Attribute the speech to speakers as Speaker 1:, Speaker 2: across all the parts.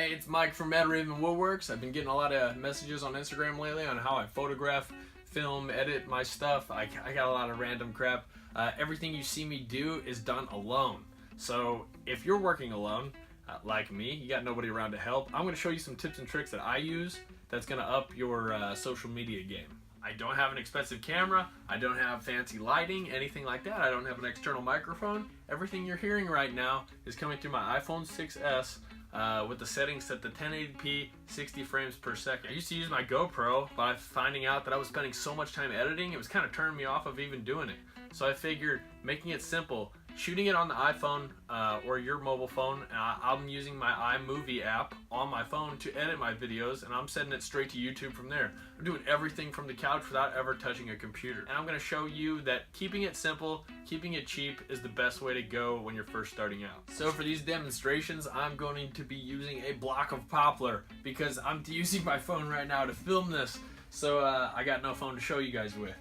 Speaker 1: Hey, it's Mike from Mad Raven Woodworks. I've been getting a lot of messages on Instagram lately on how I photograph, film, edit my stuff. I got a lot of random crap. Everything you see me do is done alone. So if you're working alone, like me, you got nobody around to help, I'm going to show you some tips and tricks that I use that's going to up your social media game. I don't have an expensive camera, I don't have fancy lighting, anything like that. I don't have an external microphone. Everything you're hearing right now is coming through my iPhone 6s with the settings set to 1080p, 60 frames per second. I used to use my GoPro, but finding out that I was spending so much time editing, it was kind of turning me off of even doing it. So I figured making it simple, shooting it on the iPhone or your mobile phone. I'm using my iMovie app on my phone to edit my videos, and I'm setting it straight to YouTube from there. I'm doing everything from the couch without ever touching a computer. And I'm going to show you that keeping it simple, keeping it cheap is the best way to go when you're first starting out. So for these demonstrations, I'm going to be using a block of poplar because I'm using my phone right now to film this. So I got no phone to show you guys with.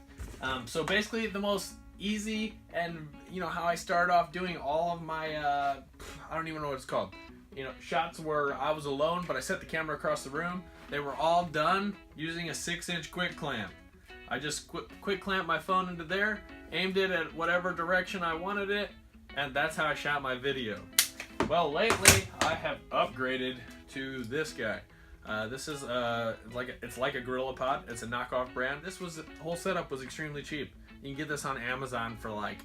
Speaker 1: So basically the most easy, and you know how I started off doing all of my I don't even know what it's called, you know, shots where I was alone but I set the camera across the room. They were all done using a 6-inch quick clamp. I just quick clamped my phone into there, aimed it at whatever direction I wanted it, and that's how I shot my video. Well, lately I have upgraded to this guy. This is it's like a Gorilla Pod. It's a knockoff brand. The whole setup was extremely cheap. You can get this on Amazon for like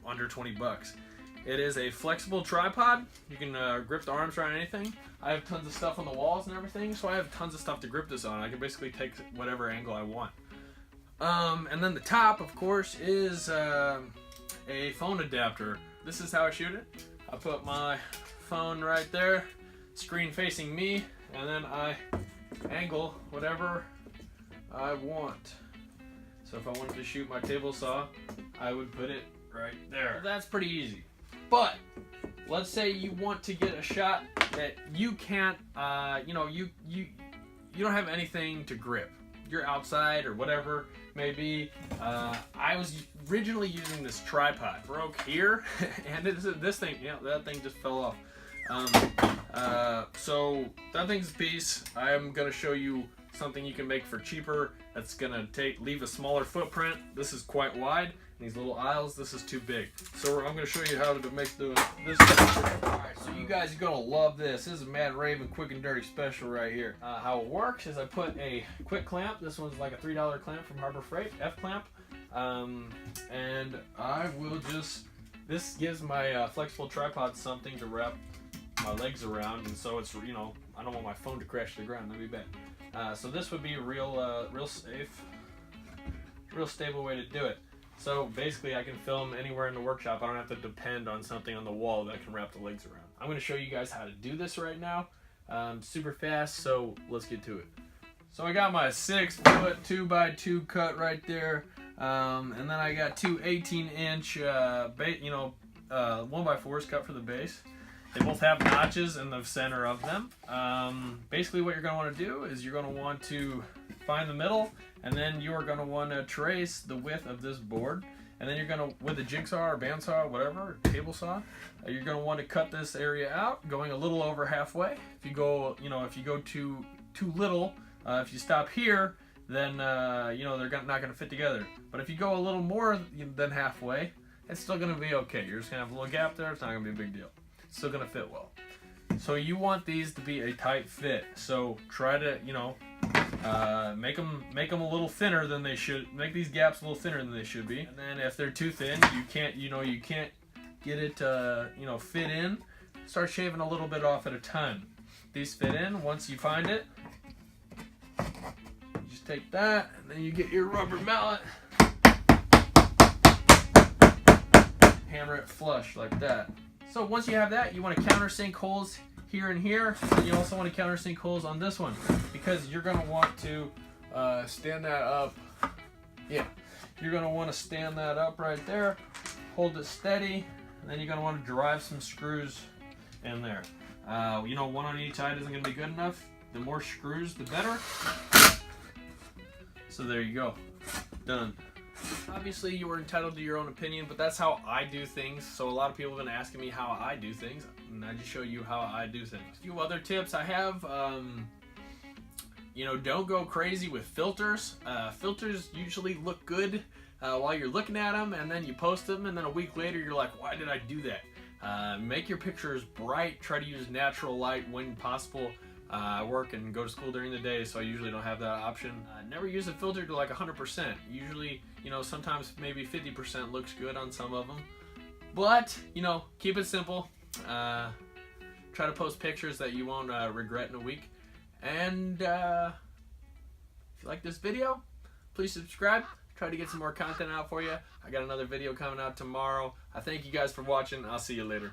Speaker 1: under 20 bucks. It is a flexible tripod. You can grip the arms around anything. I have tons of stuff on the walls and everything, so I have tons of stuff to grip this on. I can basically take whatever angle I want. And then the top, of course, is a phone adapter. This is how I shoot it. I put my phone right there, screen facing me, and then I angle whatever I want. So if I wanted to shoot my table saw, I would put it right there. That's pretty easy. But let's say you want to get a shot that you can't, you don't have anything to grip. You're outside or whatever maybe. I was originally using this tripod. Broke here, and this thing, that thing just fell off. So that thing's a piece. I'm gonna show you something you can make for cheaper that's gonna leave a smaller footprint. This is quite wide. These little aisles, this is too big. So I'm gonna show you how to make this. Alright, so you guys are gonna love this. This is a Mad Raven Quick and Dirty Special right here. How it works is I put a quick clamp. This one's like a $3 clamp from Harbor Freight, F clamp. And I will this gives my flexible tripod something to wrap my legs around, and so it's, I don't want my phone to crash to the ground. That'd be bad. So this would be a real safe, real stable way to do it. So basically I can film anywhere in the workshop. I don't have to depend on something on the wall that I can wrap the legs around. I'm going to show you guys how to do this right now, super fast, so let's get to it. So I got my 6-foot 2x2 cut right there, and then I got two 18-inch 1x4s cut for the base. They both have notches in the center of them. Basically what you're going to want to do is you're going to want to find the middle, and then you are going to want to trace the width of this board, and then you're going to, with a jigsaw or bandsaw, whatever, table saw, you're going to want to cut this area out, going a little over halfway. If you go, too little, if you stop here, then they're not going to fit together. But if you go a little more than halfway, it's still going to be okay. You're just going to have a little gap there. It's not going to be a big deal. It's still going to fit well. So you want these to be a tight fit. So try to, make them a little thinner than they should. Make these gaps a little thinner than they should be. And then if they're too thin, you can't get it fit in. Start shaving a little bit off at a time. These fit in. Once you find it, you just take that, and then you get your rubber mallet. Hammer it flush like that. So once you have that, you want to countersink holes here and here, and you also want to countersink holes on this one, because you're going to want to stand that up. Yeah, you're going to want to stand that up right there, hold it steady, and then you're going to want to drive some screws in there. One on each side isn't going to be good enough. The more screws, the better. So there you go. Done. Obviously, you are entitled to your own opinion, but that's how I do things. So a lot of people have been asking me how I do things, and I just show you how I do things. A few other tips I have, don't go crazy with filters. Filters usually look good while you're looking at them, and then you post them, and then a week later you're like, why did I do that? Make your pictures bright. Try to use natural light when possible. I work and go to school during the day, so I usually don't have that option. Never use a filter to like 100%. Usually, sometimes maybe 50% looks good on some of them. But, keep it simple. Try to post pictures that you won't regret in a week. And if you like this video, please subscribe. Try to get some more content out for you. I got another video coming out tomorrow. I thank you guys for watching. I'll see you later.